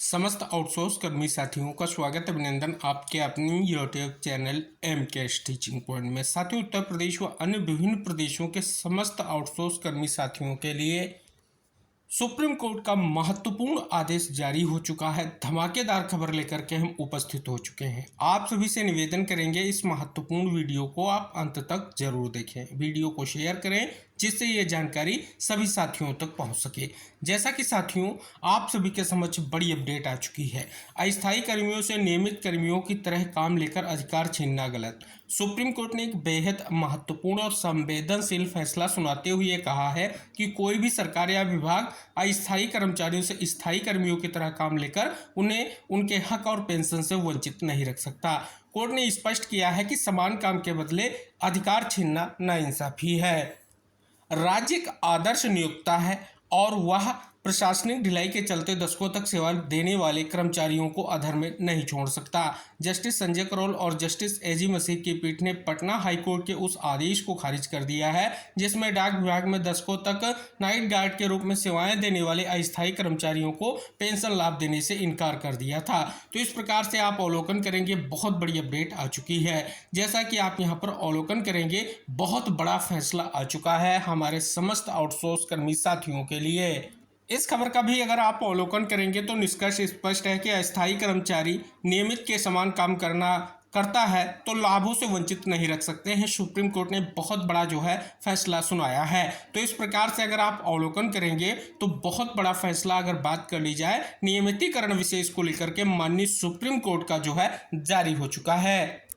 समस्त आउटसोर्स कर्मी साथियों का स्वागत अभिनंदन आपके अपनी यूट्यूब चैनल एम के टीचिंग पॉइंट में। साथियों, उत्तर प्रदेश व अन्य विभिन्न प्रदेशों के समस्त आउटसोर्स कर्मी साथियों के लिए सुप्रीम कोर्ट का महत्वपूर्ण आदेश जारी हो चुका है। धमाकेदार खबर लेकर के हम उपस्थित हो चुके हैं। आप सभी से निवेदन करेंगे इस महत्वपूर्ण वीडियो को आप अंत तक जरूर देखें, वीडियो को शेयर करें जिससे ये जानकारी सभी साथियों तक पहुंच सके। जैसा कि साथियों, आप सभी के समक्ष बड़ी अपडेट आ चुकी है। अस्थायी कर्मियों से नियमित कर्मियों की तरह काम लेकर अधिकार छीनना गलत। सुप्रीम कोर्ट ने एक बेहद महत्वपूर्ण और संवेदनशील फैसला सुनाते हुए कहा है कि कोई भी सरकार या विभाग अस्थायी कर्मचारियों से स्थायी कर्मियों की तरह काम लेकर उन्हें उनके हक और पेंशन से वंचित नहीं रख सकता। कोर्ट ने स्पष्ट किया है कि समान काम के बदले अधिकार छीनना नाइंसाफी है। राज्य एक आदर्श नियोक्ता है और वह प्रशासनिक ढिलाई के चलते दशकों तक सेवा देने वाले कर्मचारियों को अधर में नहीं छोड़ सकता। जस्टिस संजय करोल और जस्टिस एजी मसीह की पीठ ने पटना हाईकोर्ट के उस आदेश को खारिज कर दिया है जिसमें डाक विभाग में दशकों तक नाइट गार्ड के रूप में सेवाएं देने वाले अस्थायी कर्मचारियों को पेंशन लाभ देने से इनकार कर दिया था। तो इस प्रकार से आप अवलोकन करेंगे, बहुत बड़ी अपडेट आ चुकी है। जैसा कि आप यहाँ पर अवलोकन करेंगे, बहुत बड़ा फैसला आ चुका है हमारे समस्त आउटसोर्स कर्मी साथियों के लिए। इस खबर का भी अगर आप अवलोकन करेंगे तो निष्कर्ष स्पष्ट है कि अस्थायी कर्मचारी नियमित के समान काम करता है तो लाभों से वंचित नहीं रख सकते हैं। सुप्रीम कोर्ट ने बहुत बड़ा फैसला सुनाया है। तो इस प्रकार से अगर आप अवलोकन करेंगे तो बहुत बड़ा फैसला अगर बात कर ली जाए नियमितीकरण विशेष को लेकर के माननीय सुप्रीम कोर्ट का जारी हो चुका है।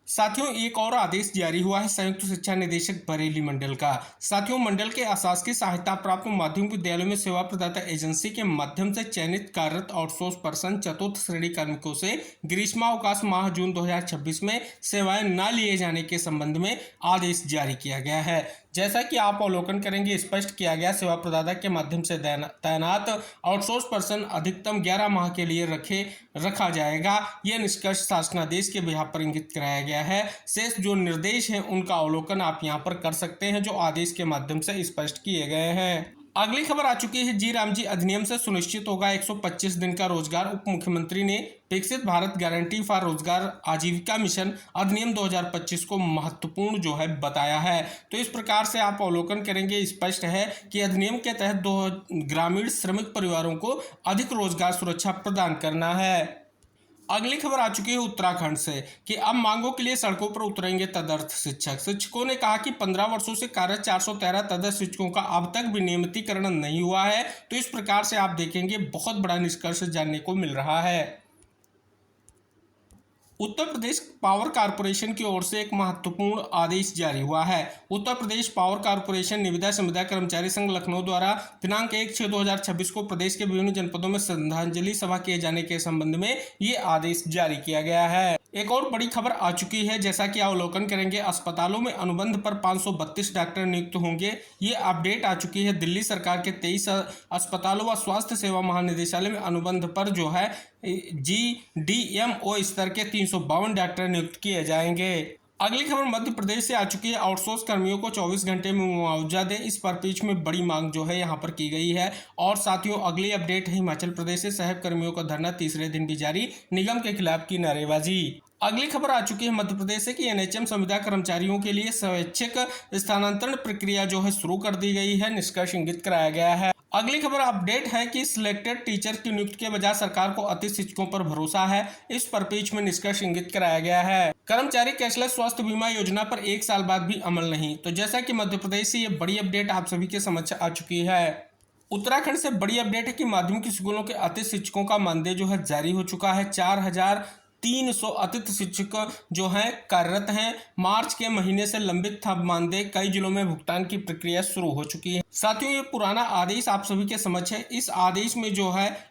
साथियों, एक और आदेश जारी हुआ है संयुक्त शिक्षा निदेशक बरेली मंडल का। साथियों, मंडल के अशासकीय सहायता प्राप्त माध्यमिक विद्यालयों में सेवा प्रदाता एजेंसी के माध्यम से चयनित कार्यरत आउटसोर्स पर्सन चतुर्थ श्रेणी कार्मिकों से ग्रीष्मावकाश माह जून 2026 में सेवाएं न लिए जाने के संबंध में आदेश जारी किया गया है। जैसा कि आप अवलोकन करेंगे, स्पष्ट किया गया सेवा प्रदाता के माध्यम से तैनात आउटसोर्स पर्सन अधिकतम 11 माह के लिए रखा जाएगा। यह निष्कर्ष शासनादेश के बिहार पर इंगित कराया गया है। शेष जो निर्देश हैं उनका अवलोकन आप यहां पर कर सकते हैं जो आदेश के माध्यम से स्पष्ट किए गए हैं। अगली खबर आ चुकी है। जी राम जी अधिनियम से सुनिश्चित होगा 125 दिन का रोजगार। उप मुख्यमंत्री ने विकसित भारत गारंटी फॉर रोजगार आजीविका मिशन अधिनियम 2025 को महत्वपूर्ण बताया है। तो इस प्रकार से आप अवलोकन करेंगे, स्पष्ट है कि अधिनियम के तहत ग्रामीण श्रमिक परिवारों को अधिक रोजगार सुरक्षा प्रदान करना है। अगली खबर आ चुकी है उत्तराखंड से कि अब मांगों के लिए सड़कों पर उतरेंगे तदर्थ शिक्षक। शिक्षकों ने कहा कि 15 वर्षों से कार्यरत 413 तदर्थ शिक्षकों का अब तक भी नियमितीकरण नहीं हुआ है। तो इस प्रकार से आप देखेंगे बहुत बड़ा निष्कर्ष जानने को मिल रहा है। उत्तर प्रदेश पावर कारपोरेशन की ओर से एक महत्वपूर्ण आदेश जारी हुआ है। उत्तर प्रदेश पावर कारपोरेशन निविदा संविदा कर्मचारी संघ लखनऊ द्वारा दिनांक 1/6/2026 को प्रदेश के विभिन्न जनपदों में श्रद्धांजलि सभा किए जाने के संबंध में ये आदेश जारी किया गया है। एक और बड़ी खबर आ चुकी है, जैसा कि अवलोकन करेंगे, अस्पतालों में अनुबंध पर 532 डॉक्टर नियुक्त होंगे। ये अपडेट आ चुकी है। दिल्ली सरकार के 23 अस्पतालों व स्वास्थ्य सेवा महानिदेशालय में अनुबंध पर GDMO स्तर के 352 डॉक्टर नियुक्त किए जाएंगे। अगली खबर मध्य प्रदेश से आ चुकी है। आउटसोर्स कर्मियों को 24 घंटे में मुआवजा दें, इस पर बीच में बड़ी मांग यहाँ पर की गई है। और साथियों, अगली अपडेट है हिमाचल प्रदेश से सहब कर्मियों का धरना तीसरे दिन भी जारी, निगम के खिलाफ की नारेबाजी। अगली खबर आ चुकी है मध्य प्रदेश से कि NHM संविदा कर्मचारियों के लिए स्वैच्छिक स्थानांतरण प्रक्रिया शुरू कर दी गई है, निष्कर्ष इंगित कराया गया है। अगली खबर अपडेट है कि सिलेक्टेड टीचर की नियुक्ति के बजाय सरकार को अति शिक्षकों पर भरोसा है, इस पर पेज में निष्कर्ष इंगित कराया गया है। कर्मचारी कैशलेस स्वास्थ्य बीमा योजना पर 1 साल बाद भी अमल नहीं। तो जैसा कि मध्य प्रदेश से ये बड़ी अपडेट आप सभी के समक्ष आ चुकी है। उत्तराखंड से बड़ी अपडेट है कि माध्यमिक स्कूलों के अतिथि शिक्षकों का मानदेय जारी हो चुका है। 4300 अतिथि शिक्षक कार्यरत हैं। मार्च के महीने से लंबित था मानदेय, कई जिलों में भुगतान की प्रक्रिया शुरू हो चुकी है। साथियों, ये पुराना आदेश आप सभी के समक्ष है। इस आदेश में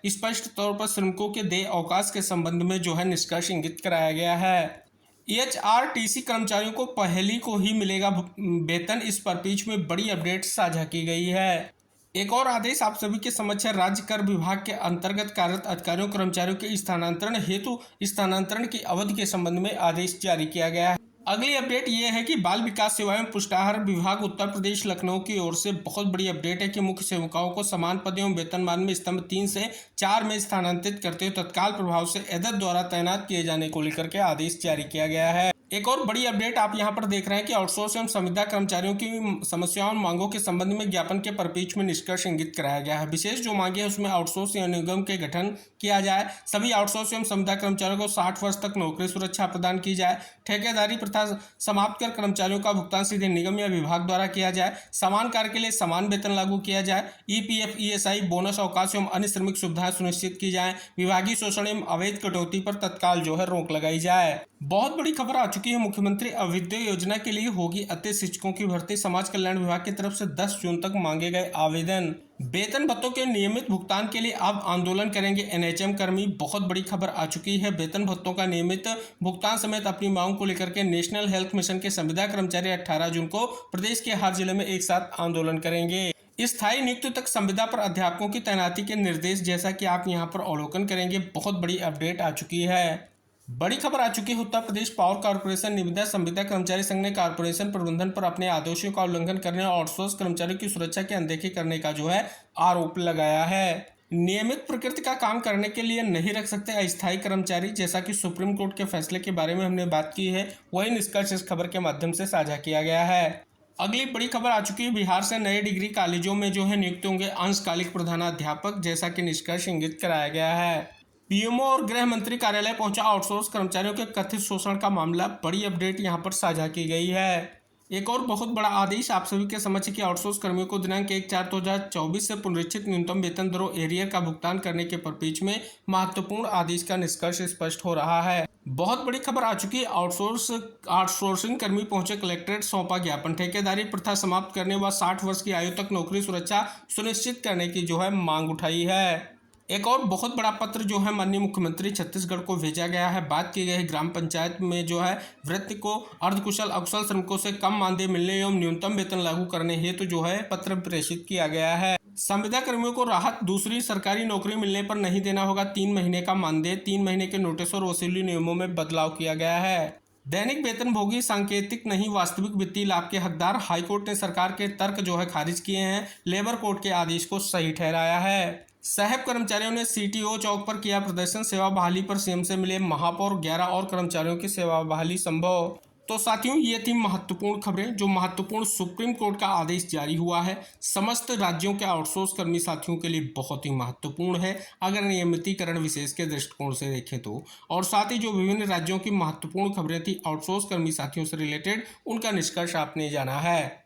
स्पष्ट तौर पर श्रमिकों के देय अवकाश के संबंध में निष्कर्ष इंगित कराया गया है। HRTC कर्मचारियों को पहली को ही मिलेगा वेतन, इस पर बीच में बड़ी अपडेट साझा की गई है। एक और आदेश आप सभी के समक्ष है। राज्य कर विभाग के अंतर्गत कार्यरत अधिकारियों कर्मचारियों के स्थानांतरण हेतु स्थानांतरण की अवधि के संबंध में आदेश जारी किया गया है। अगली अपडेट ये है कि बाल विकास सेवा एवं पुष्टाहार विभाग उत्तर प्रदेश लखनऊ की ओर से बहुत बड़ी अपडेट है कि मुख्य सेवकाओं को समान पद एवं वेतनमान में स्तंभ 3 से 4 में स्थानांतरित करते हुए तत्काल प्रभाव से एदद द्वारा तैनात किए जाने को लेकर के आदेश जारी किया गया है। एक और बड़ी अपडेट आप यहां पर देख रहे हैं कि आउटसोर्स एवं संविदा कर्मचारियों की समस्याओं और मांगों के संबंध में ज्ञापन के परिपेक्ष में निष्कर्ष इंगित कराया गया है। विशेष जो मांगे है उसमें आउटसोर्स एवं निगम के गठन किया जाए, सभी आउटसोर्स एवं संविदा कर्मचारियों को 60 वर्ष तक नौकरी सुरक्षा प्रदान की जाए, ठेकेदारी प्रथा समाप्त कर कर्मचारियों का भुगतान सीधे निगम या विभाग द्वारा किया जाए, समान कार्य के लिए समान वेतन लागू किया जाए, ईपीएफ ईएसआई बोनस अवकाश एवं अन्य श्रमिक सुविधाएं सुनिश्चित की जाए, विभागीय शोषण एवं अवैध कटौती पर तत्काल जो है रोक लगाई जाए। बहुत बड़ी खबर आ चुकी है, मुख्यमंत्री अभ्युदय योजना के लिए होगी अतिथि शिक्षकों की भर्ती, समाज कल्याण विभाग की तरफ से 10 जून तक मांगे गए आवेदन। वेतन भत्तों के नियमित भुगतान के लिए अब आंदोलन करेंगे एनएचएम कर्मी। बहुत बड़ी खबर आ चुकी है, वेतन भत्तों का नियमित भुगतान समेत अपनी मांग को लेकर के नेशनल हेल्थ मिशन के संविदा कर्मचारी 18 जून को प्रदेश के हर जिले में एक साथ आंदोलन करेंगे। स्थायी नियुक्ति तक संविदा पर अध्यापकों की तैनाती के निर्देश, जैसा कि आप यहां पर अवलोकन करेंगे, बहुत बड़ी अपडेट आ चुकी है। बड़ी खबर आ चुकी है, उत्तर प्रदेश पावर कॉर्पोरेशन निविदा संविदा कर्मचारी संघ ने कॉर्पोरेशन प्रबंधन पर अपने आदेशों का उल्लंघन करने और आउटसोर्स कर्मचारियों की सुरक्षा की अनदेखी करने का जो है आरोप लगाया है। नियमित प्रकृति का काम करने के लिए नहीं रख सकते अस्थायी कर्मचारी, जैसा कि सुप्रीम कोर्ट के फैसले के बारे में हमने बात की है, वही निष्कर्ष इस खबर के माध्यम से साझा किया गया है। अगली बड़ी खबर आ चुकी है, बिहार से नए डिग्री कॉलेजों में जो है नियुक्त होंगे अंशकालिक प्रधानाध्यापक, जैसा कि निष्कर्ष इंगित कराया गया है। पीएमओ और गृह मंत्री कार्यालय पहुंचा आउटसोर्स कर्मचारियों के कथित शोषण का मामला, बड़ी अपडेट यहां पर साझा की गई है। एक और बहुत बड़ा आदेश आप सभी के समक्ष कि आउटसोर्स कर्मियों को दिनांक 1/4/2024 से पुनरीक्षित न्यूनतम वेतन दरों एरियर का भुगतान करने के परिप्रेक्ष्य में महत्वपूर्ण आदेश का निष्कर्ष स्पष्ट हो रहा है। बहुत बड़ी खबर आ चुकी है, आउटसोर्सिंग कर्मी पहुंचे कलेक्ट्रेट, सौंपा ज्ञापन, ठेकेदारी प्रथा समाप्त करने व 60 वर्ष की आयु तक नौकरी सुरक्षा सुनिश्चित करने की जो है मांग उठाई है। एक और बहुत बड़ा पत्र जो है माननीय मुख्यमंत्री छत्तीसगढ़ को भेजा गया है। बात की गई है ग्राम पंचायत में जो है वृत्ति को अर्धकुशल अकुशल श्रमिकों से कम मानदेय मिलने एवं न्यूनतम वेतन लागू करने हेतु जो है पत्र प्रेषित किया गया है। संविदा कर्मियों को राहत, दूसरी सरकारी नौकरी मिलने पर नहीं देना होगा 3 महीने का मानदेय, 3 महीने के नोटिस और वसूली नियमों में बदलाव किया गया है। दैनिक वेतनभोगी सांकेतिक नहीं वास्तविक वित्तीय लाभ के हकदार, हाईकोर्ट ने सरकार के तर्क जो है खारिज किए हैं, लेबर कोर्ट के आदेश को सही ठहराया है। साहब कर्मचारियों ने सीटीओ चौक पर किया प्रदर्शन, सेवा बहाली पर सीएम से मिले महापौर, 11 और कर्मचारियों की सेवा बहाली संभव। तो साथियों, ये थी महत्वपूर्ण खबरें, जो महत्वपूर्ण सुप्रीम कोर्ट का आदेश जारी हुआ है, समस्त राज्यों के आउटसोर्स कर्मी साथियों के लिए बहुत ही महत्वपूर्ण है अगर नियमितीकरण विशेष के दृष्टिकोण से देखें तो। और साथ ही जो विभिन्न राज्यों की महत्वपूर्ण खबरें थी आउटसोर्स कर्मी साथियों से रिलेटेड, उनका निष्कर्ष आपने जाना है।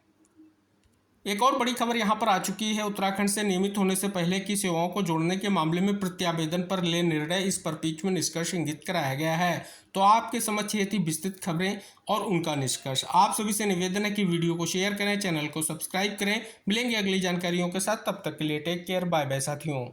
एक और बड़ी खबर यहां पर आ चुकी है, उत्तराखंड से नियमित होने से पहले की सेवाओं को जोड़ने के मामले में प्रत्यावेदन पर ले निर्णय, इस परिप्रेक्ष्य में निष्कर्ष इंगित कराया गया है। तो आपके समक्ष ये थी विस्तृत खबरें और उनका निष्कर्ष। आप सभी से निवेदन है कि वीडियो को शेयर करें, चैनल को सब्सक्राइब करें। मिलेंगे अगली जानकारियों के साथ, तब तक के लिए टेक केयर, बाय बाय साथियों।